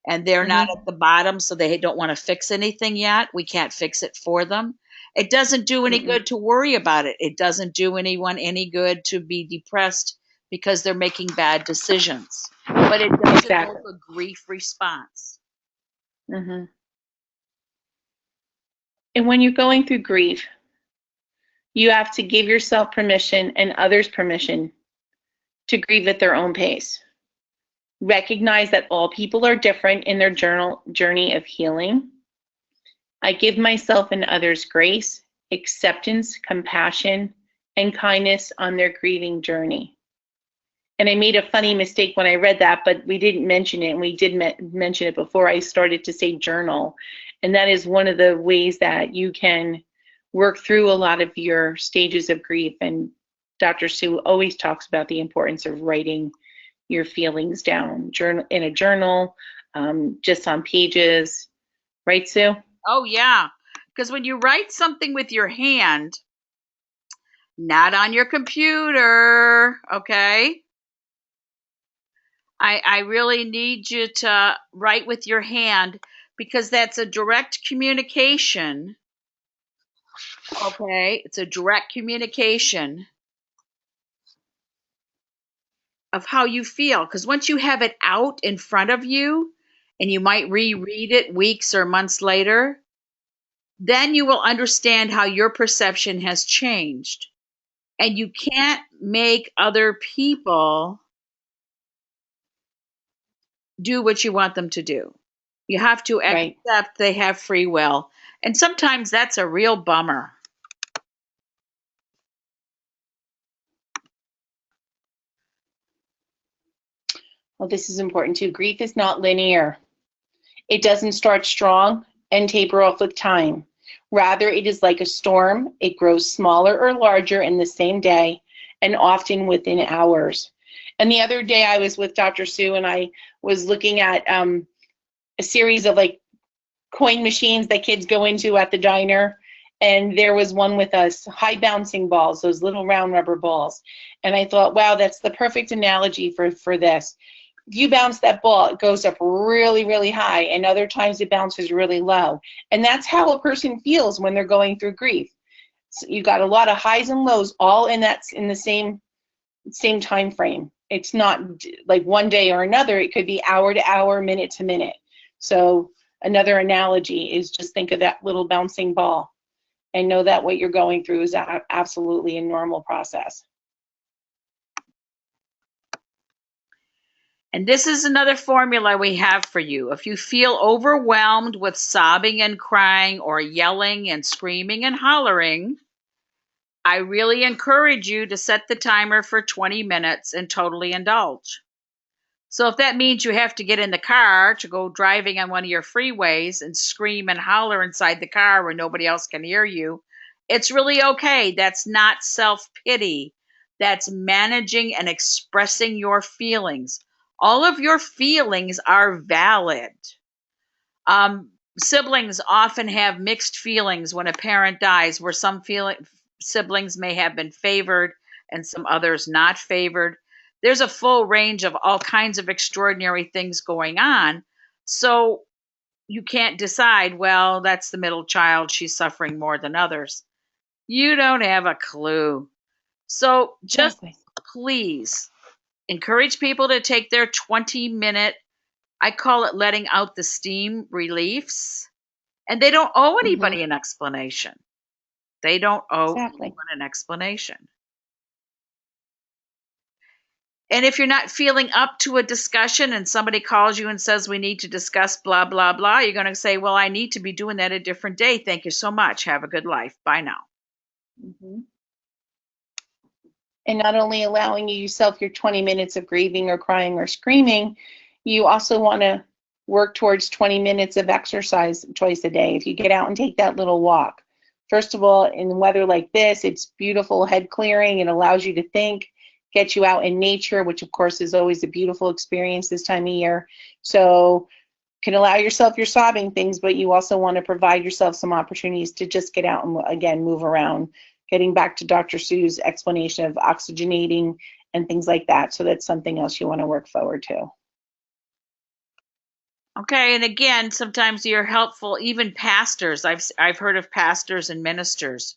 and they're not at the bottom, so they don't want to fix anything yet. We can't fix it for them. It doesn't do any good to worry about it. It doesn't do anyone any good to be depressed because they're making bad decisions. But it does evoke a grief response. And when you're going through grief, you have to give yourself permission and others permission to grieve at their own pace. Recognize that all people are different in their journey of healing. I give myself and others grace, acceptance, compassion, and kindness on their grieving journey. And I made a funny mistake when I read that, but we didn't mention it, and we did mention it before I started to say journal. And that is one of the ways that you can work through a lot of your stages of grief. And Dr. Sue always talks about the importance of writing your feelings down in a journal, just on pages. Right, Sue? Oh, yeah. Because when you write something with your hand, not on your computer, okay? I really need you to write with your hand, because that's a direct communication. Okay, it's a direct communication of how you feel. Because once you have it out in front of you, and you might reread it weeks or months later, then you will understand how your perception has changed. And you can't make other people do what you want them to do. You have to accept they have free will. And sometimes that's a real bummer. Well, this is important too. Grief is not linear. It doesn't start strong and taper off with time. Rather, it is like a storm. It grows smaller or larger in the same day and often within hours. And the other day I was with Dr. Sue and I was looking at a series of like coin machines that kids go into at the diner. And there was one with us high bouncing balls, those little round rubber balls. And I thought, wow, that's the perfect analogy for this. If you bounce that ball, it goes up really, really high, and other times it bounces really low. And that's how a person feels when they're going through grief. So you got a lot of highs and lows all in the same time frame. It's not like one day or another. It could be hour to hour, minute to minute. So another analogy is just think of that little bouncing ball and know that what you're going through is absolutely a normal process. And this is another formula we have for you. If you feel overwhelmed with sobbing and crying or yelling and screaming and hollering, I really encourage you to set the timer for 20 minutes and totally indulge. So if that means you have to get in the car to go driving on one of your freeways and scream and holler inside the car where nobody else can hear you, it's really okay. That's not self-pity. That's managing and expressing your feelings. All of your feelings are valid. Siblings often have mixed feelings when a parent dies, where some siblings may have been favored and some others not favored. There's a full range of all kinds of extraordinary things going on. So you can't decide, well, that's the middle child, she's suffering more than others. You don't have a clue. So just please encourage people to take their 20-minute, I call it letting out the steam reliefs. And they don't owe anybody an explanation. They don't owe anyone an explanation. And if you're not feeling up to a discussion and somebody calls you and says, we need to discuss blah, blah, blah, you're going to say, well, I need to be doing that a different day. Thank you so much. Have a good life. Bye now. And not only allowing yourself your 20 minutes of grieving or crying or screaming, you also want to work towards 20 minutes of exercise twice a day. If you get out and take that little walk, first of all, in weather like this, it's beautiful head clearing. It allows you to think, get you out in nature, which of course is always a beautiful experience this time of year. So you can allow yourself your sobbing things, but you also want to provide yourself some opportunities to just get out and again move around. Getting back to Dr. Sue's explanation of oxygenating and things like that. So that's something else you want to work forward to. Okay, and again, sometimes you're helpful, even pastors. I've heard of pastors and ministers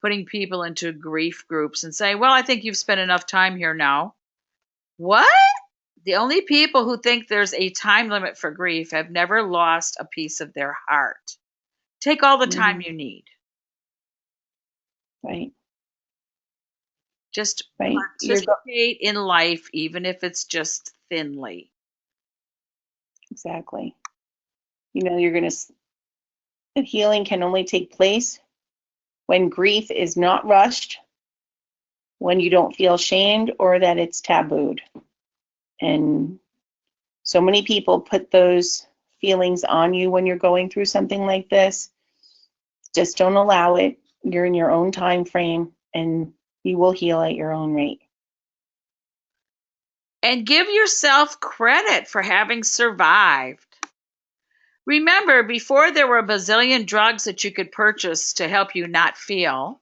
putting people into grief groups and say, well, I think you've spent enough time here now. What? The only people who think there's a time limit for grief have never lost a piece of their heart. Take all the time you need. Right. Just participate in life, even if it's just thinly. Exactly. You know, that healing can only take place when grief is not rushed, when you don't feel shamed, or that it's tabooed. And so many people put those feelings on you when you're going through something like this. Just don't allow it. You're in your own time frame, and you will heal at your own rate. And give yourself credit for having survived. Remember, before there were a bazillion drugs that you could purchase to help you not feel,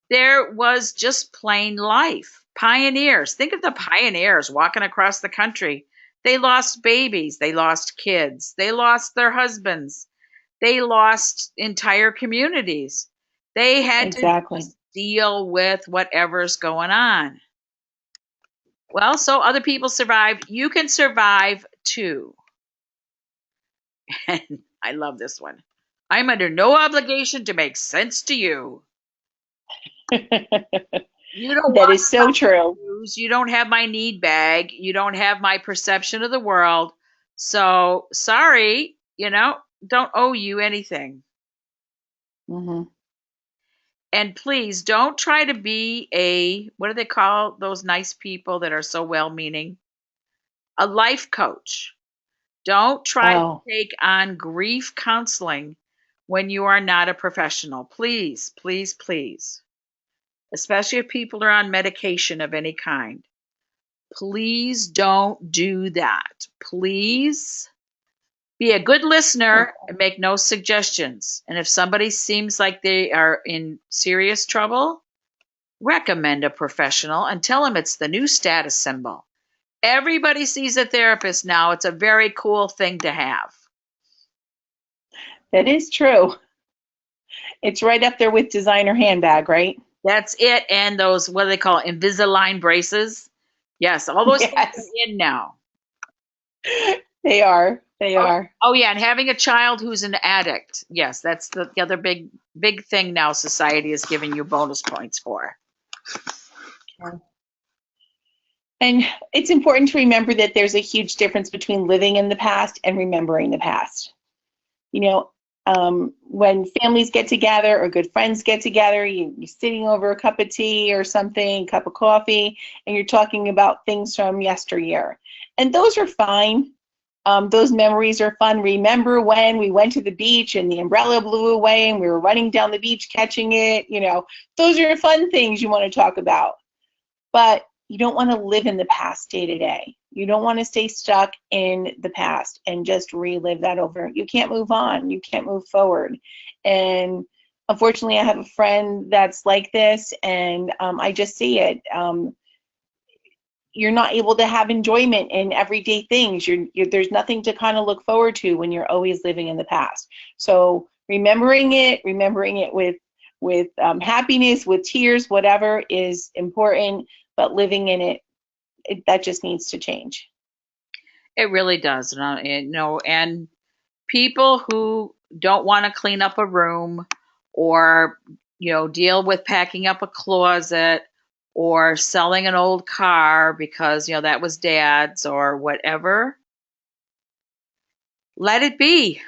there was just plain life. Pioneers. Think of the pioneers walking across the country. They lost babies. They lost kids. They lost their husbands. They lost entire communities. They had to deal with whatever's going on. Well, so other people survived. You can survive too. And I love this one. I'm under no obligation to make sense to you. You don't. That is so true. You don't have my need bag. You don't have my perception of the world. So sorry, don't owe you anything. And please don't try to be what do they call those nice people that are so well-meaning? A life coach. Don't try to take on grief counseling when you are not a professional. Please, please, please. especially if people are on medication of any kind. Please don't do that. Please be a good listener and make no suggestions. And if somebody seems like they are in serious trouble, recommend a professional and tell them it's the new status symbol. Everybody sees a therapist now. It's a very cool thing to have. That is true. It's right up there with designer handbag, right? That's it. And those, what do they call it, Invisalign braces? Yes, all those things are in now. They are. They are. Oh, yeah, and having a child who's an addict. Yes, that's the other big thing now society is giving you bonus points for. And it's important to remember that there's a huge difference between living in the past and remembering the past. You know, when families get together or good friends get together, you're sitting over a cup of tea or something, cup of coffee, and you're talking about things from yesteryear. And those are fine. Those memories are fun. Remember when we went to the beach and the umbrella blew away and we were running down the beach catching it? You know, those are fun things you want to talk about. But you don't want to live in the past day to day. You don't want to stay stuck in the past and just relive that over. You can't move on. You can't move forward. And unfortunately, I have a friend that's like this, and I just see it. You're not able to have enjoyment in everyday things. There's nothing to kind of look forward to when you're always living in the past. So remembering it with happiness, with tears, whatever is important, but living in it, that just needs to change. It really does. And people who don't want to clean up a room or, deal with packing up a closet or selling an old car because, that was dad's or whatever, let it be.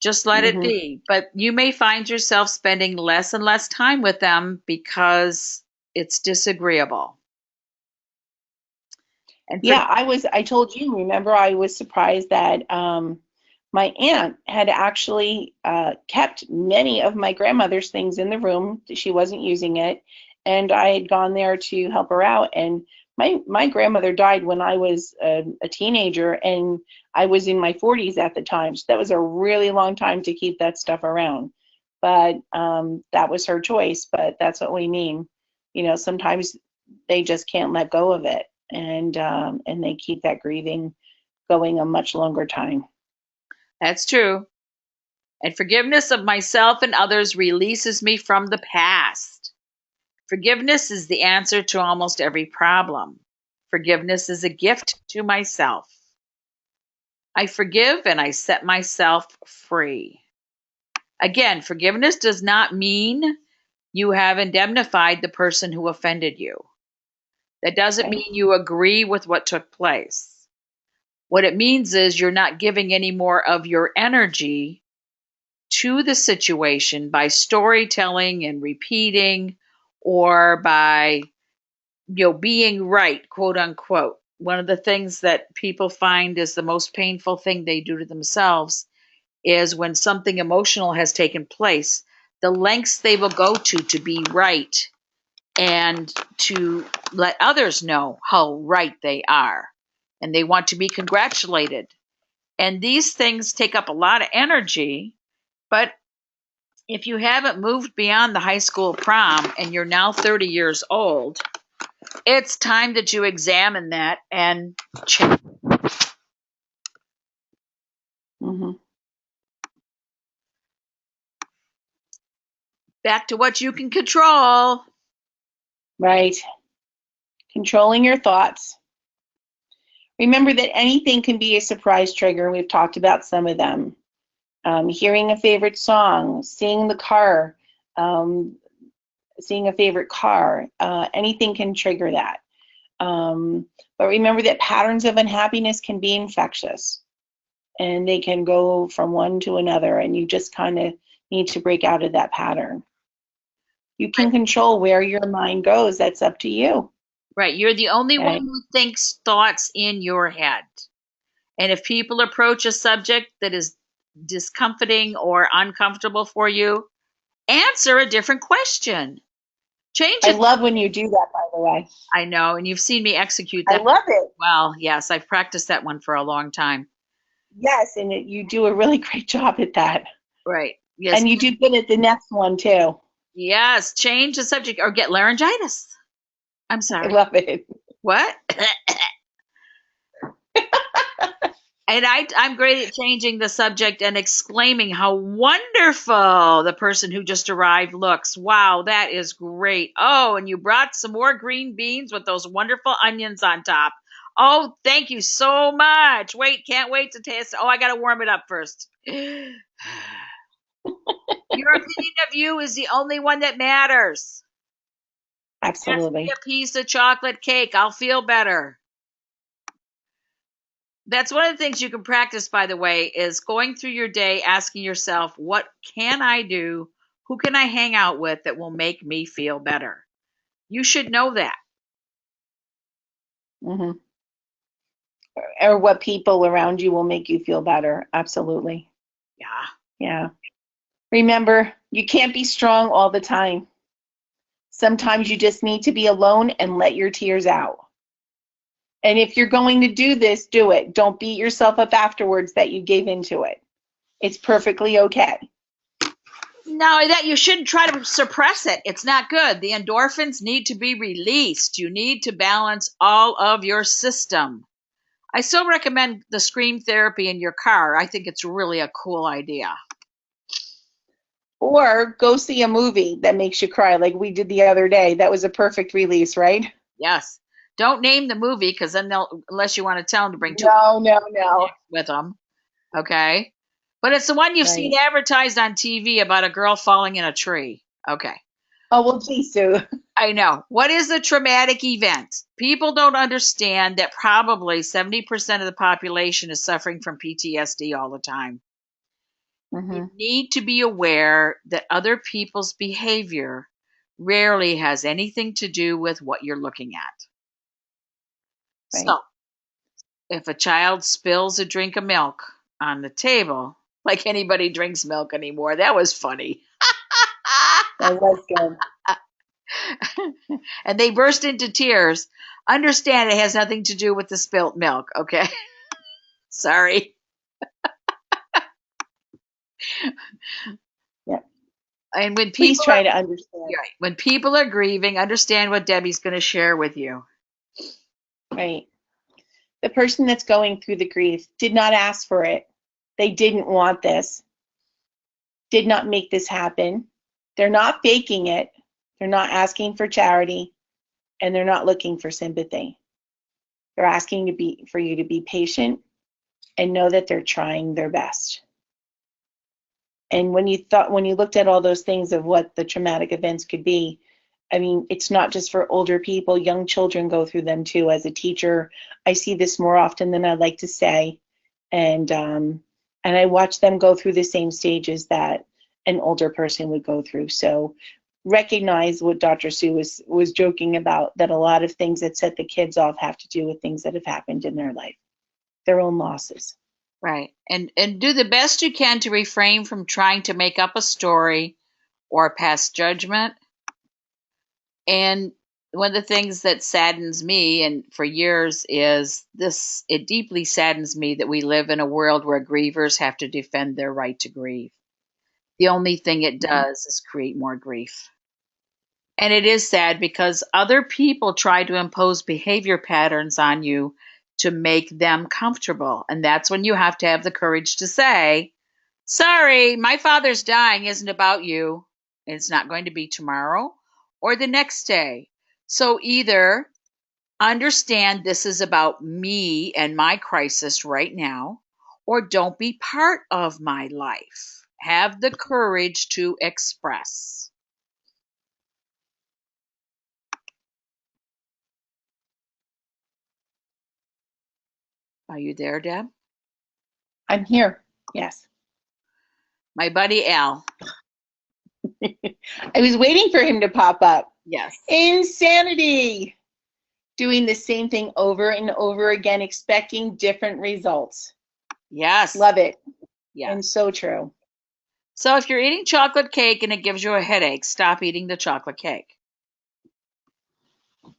Just let it be. But you may find yourself spending less and less time with them because it's disagreeable. And yeah, I told you, remember, I was surprised that my aunt had actually kept many of my grandmother's things in the room. She wasn't using it. And I had gone there to help her out. And my grandmother died when I was a teenager, and I was in my 40s at the time. So that was a really long time to keep that stuff around. But that was her choice. But that's what we mean. Sometimes they just can't let go of it. And they keep that grieving going a much longer time. That's true. And forgiveness of myself and others releases me from the past. Forgiveness is the answer to almost every problem. Forgiveness is a gift to myself. I forgive and I set myself free. Again, forgiveness does not mean you have indemnified the person who offended you. That doesn't mean you agree with what took place. What it means is you're not giving any more of your energy to the situation by storytelling and repeating or by being right, quote unquote. One of the things that people find is the most painful thing they do to themselves is when something emotional has taken place, the lengths they will go to be right and to let others know how right they are. And they want to be congratulated. And these things take up a lot of energy. But if you haven't moved beyond the high school prom and you're now 30 years old, it's time that you examine that and change. Back to what you can control. Right. Controlling your thoughts. Remember that anything can be a surprise trigger. We've talked about some of them. Hearing a favorite song, seeing a favorite car, anything can trigger that. But remember that patterns of unhappiness can be infectious, and they can go from one to another, and you just kind of need to break out of that pattern. You can control where your mind goes. That's up to you. Right. You're the only one who thinks thoughts in your head. And if people approach a subject that is discomforting or uncomfortable for you, answer a different question. Change I is, love when you do that, by the way. I know, and you've seen me execute I that love it. well. Yes, I've practiced that one for a long time. Yes, and you do a really great job at that. Right. Yes. And you do good at the next one, too. Yes. Change the subject or get laryngitis. I'm I sorry. love it. What? And I'm great at changing the subject and exclaiming how wonderful the person who just arrived looks. Wow, that is great. Oh, and you brought some more green beans with those wonderful onions on top. Oh, thank you so much. Wait, can't wait to taste it. Oh, I got to warm it up first. Your opinion of you is the only one that matters. Pass me Absolutely. a piece of chocolate cake. I'll feel better. That's one of the things you can practice, by the way, is going through your day asking yourself, what can I do? Who can I hang out with that will make me feel better? You should know that. Hmm. Or what people around you will make you feel better. Absolutely. Yeah. Yeah. Remember, you can't be strong all the time. Sometimes you just need to be alone and let your tears out. And if you're going to do this, do it. Don't beat yourself up afterwards that you gave into it. It's perfectly okay. Now that you shouldn't try to suppress it. It's not good. The endorphins need to be released. You need to balance all of your system. I still recommend the scream therapy in your car. I think it's really a cool idea. Or go see a movie that makes you cry like we did the other day. That was a perfect release, right? Yes. Don't name the movie because then they'll, unless you want to tell them to bring two No. with them. Okay. But it's the one you've seen Right. advertised on TV about a girl falling in a tree. Okay. Oh, well, geez, Sue. I know. What is a traumatic event? People don't understand that probably 70% of the population is suffering from PTSD all the time. You Hmm. need to be aware that other people's behavior rarely has anything to do with what you're looking at. Right. So, if a child spills a drink of milk on the table, like anybody drinks milk anymore, that was funny. That was good. And they burst into tears. Understand it has nothing to do with the spilt milk, okay? Sorry. Yeah. And when Please people try are to understand. right, when people are grieving, understand what Debbie's going to share with you. Right. The person that's going through the grief did not ask for it. They didn't want this. Did not make this happen. They're not faking it. They're not asking for charity, and they're not looking for sympathy. They're asking for you to be patient and know that they're trying their best. And when you looked at all those things of what the traumatic events could be, I mean, it's not just for older people. Young children go through them too. As a teacher, I see this more often than I like to say, and I watch them go through the same stages that an older person would go through. So recognize what Dr. Sue was joking about, that a lot of things that set the kids off have to do with things that have happened in their life, their own losses. Right. And do the best you can to refrain from trying to make up a story or pass judgment. And one of the things that saddens me and for years is this, it deeply saddens me that we live in a world where grievers have to defend their right to grieve. The only thing it does is create more grief. And it is sad because other people try to impose behavior patterns on you to make them comfortable. And that's when you have to have the courage to say, sorry, my father's dying isn't about you. It's not going to be tomorrow or the next day. So either understand this is about me and my crisis right now, or don't be part of my life. Have the courage to express. Are you there, Deb? I'm here. Yes. My buddy Al. I was waiting for him to pop up. Yes. Insanity. Doing the same thing over and over again, expecting different results. Yes. Love it. Yes. And so true. So if you're eating chocolate cake and it gives you a headache, stop eating the chocolate cake.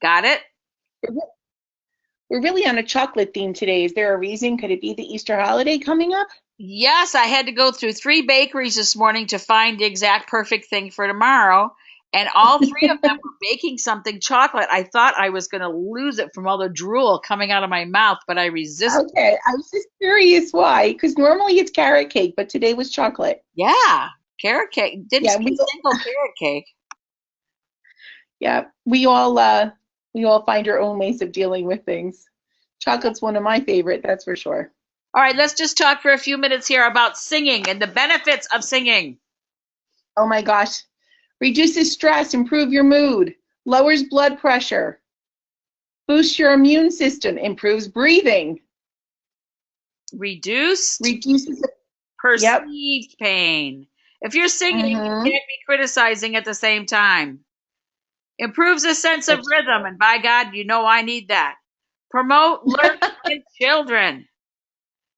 Got it? We're really on a chocolate theme today. Is there a reason? Could it be the Easter holiday coming up? Yes, I had to go through 3 bakeries this morning to find the exact perfect thing for tomorrow. And all 3 of them were baking something chocolate. I thought I was going to lose it from all the drool coming out of my mouth, but I resisted. Okay, I was just curious why, because normally it's carrot cake, but today was chocolate. Yeah, carrot cake. Didn't Yeah, see a single carrot cake. Yeah, we all find our own ways of dealing with things. Chocolate's one of my favorite, that's for sure. All right, let's just talk for a few minutes here about singing and the benefits of singing. Oh my gosh. Reduces stress, improve your mood, lowers blood pressure, boosts your immune system, improves breathing. Reduces perceived pain. If you're singing, you can't be criticizing at the same time. Improves a sense of rhythm, and by God, you know I need that. Promote learning in children.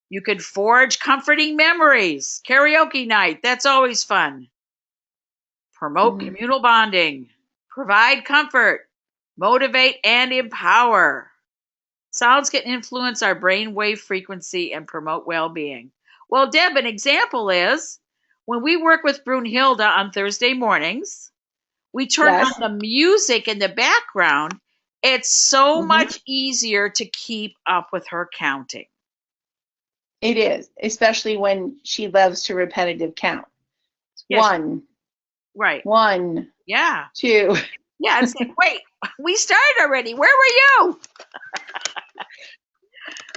You could forge comforting memories. Karaoke night, that's always fun. Promote communal bonding. Provide comfort. Motivate and empower. Sounds can influence our brainwave frequency and promote well-being. Well, Deb, an example is when we work with Brunhilde on Thursday mornings, we turn on the music in the background. It's so much easier to keep up with her counting. It is, especially when she loves to repetitive count. Yes. 1. Right. 1. Yeah. 2. Yeah, it's like, wait, we started already. Where were you?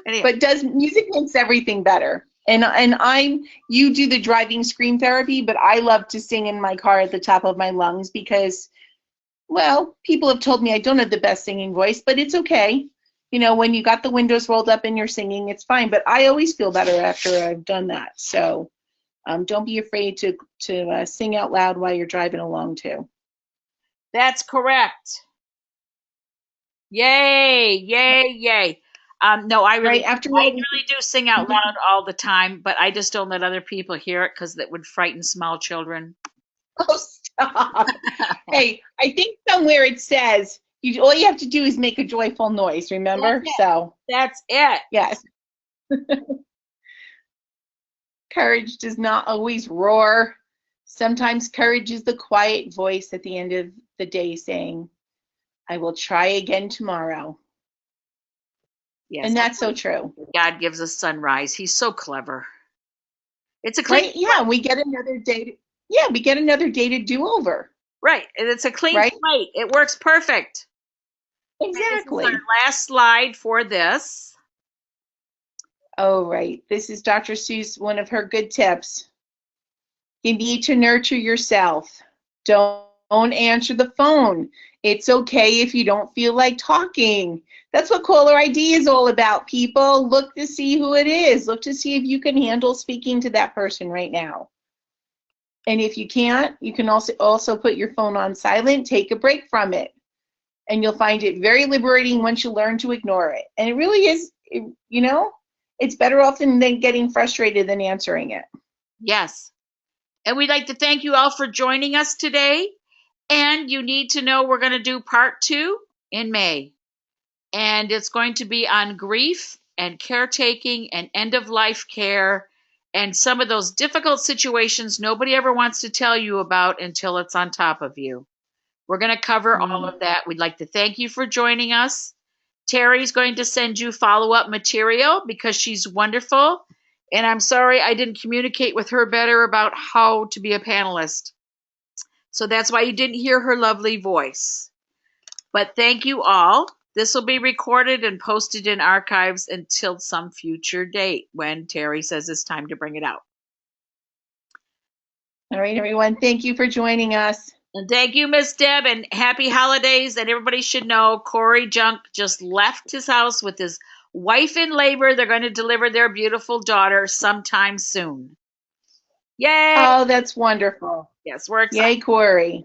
Anyway. But music makes everything better. And you do the driving scream therapy, but I love to sing in my car at the top of my lungs because, well, people have told me I don't have the best singing voice, but it's okay. You know, when you got the windows rolled up and you're singing, it's fine. But I always feel better after I've done that. So don't be afraid to sing out loud while you're driving along too. That's correct. Yay, yay, yay. No, I really do sing out loud all the time, but I just don't let other people hear it because that would frighten small children. Oh, stop. Hey, I think somewhere it says all you have to do is make a joyful noise, remember? That's it. Yes. Courage does not always roar. Sometimes courage is the quiet voice at the end of the day saying, I will try again tomorrow. Yes. And that's so true. God gives us sunrise. He's so clever. It's a clean we get another day. We get another day to do over. Right. And it's a clean slate. It works perfect. Exactly. This is our last slide for this. Oh, right. This is Dr. Sue's, one of her good tips. You need to nurture yourself. Don't answer the phone. It's okay if you don't feel like talking. That's what caller ID is all about, people. Look to see who it is. Look to see if you can handle speaking to that person right now. And if you can't, you can also put your phone on silent, take a break from it. And you'll find it very liberating once you learn to ignore it. And it really is, you know, it's better off than getting frustrated than answering it. Yes. And we'd like to thank you all for joining us today. And you need to know we're going to do part 2 in May. And it's going to be on grief and caretaking and end-of-life care and some of those difficult situations nobody ever wants to tell you about until it's on top of you. We're going to cover all of that. We'd like to thank you for joining us. Terry's going to send you follow-up material because she's wonderful. And I'm sorry I didn't communicate with her better about how to be a panelist. So that's why you didn't hear her lovely voice. But thank you all. This will be recorded and posted in archives until some future date when Terry says it's time to bring it out. All right, everyone. Thank you for joining us. And thank you, Miss Deb, and happy holidays. And everybody should know Corey Junk just left his house with his wife in labor. They're going to deliver their beautiful daughter sometime soon. Yay! Oh, that's wonderful. Yes, we're excited. Yay, Corey.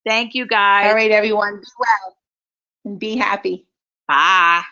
Thank you, guys. All right, everyone. Be well and be happy. Bye.